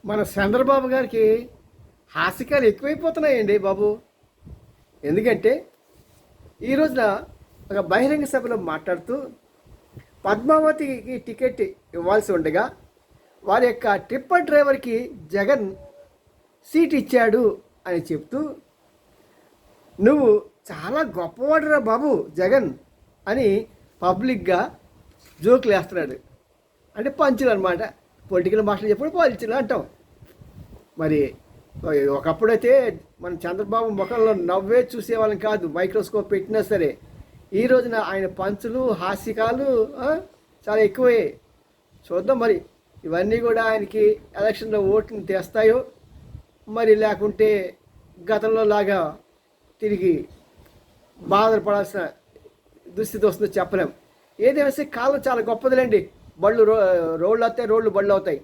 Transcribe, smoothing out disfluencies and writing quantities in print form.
మన చంద్రబాబు గారికి హాస్యకాలు ఎక్కువైపోతున్నాయండి బాబు. ఎందుకంటే ఈ రోజున ఒక బహిరంగ సభలో మాట్లాడుతూ పద్మావతికి టికెట్ ఇవ్వాల్సి ఉండగా వారి యొక్క ట్రిప్పర్ డ్రైవర్కి జగన్ సీట్ ఇచ్చాడు అని చెప్తూ, నువ్వు చాలా గొప్పవాడురా బాబు జగన్ అని పబ్లిక్గా జోకులు వేస్తున్నాడు. అంటే పంచులు అనమాట. పొలిటికల్ మాటలు చెప్పడం పంచులు అంటాం. మరి ఒకప్పుడైతే మన చంద్రబాబు ముఖంలో నవ్వే చూసేవాళ్ళం కాదు, మైక్రోస్కోప్ పెట్టినా సరే. ఈ రోజున ఆయన పంచులు హాస్యకాలు చాలా ఎక్కువే. చూద్దాం మరి ఇవన్నీ కూడా ఆయనకి ఎలక్షన్లో ఓటుని తెస్తాయో, మరి లేకుంటే గతంలో లాగా తిరిగి బాధపడాల్సిన దుస్థితి వస్తుందో చెప్పలేం. ఏదైనా సరే కాలం చాలా గొప్పదిలేండి. రోడ్లు వస్తాయి, రోడ్లు బళ్ళు అవుతాయి.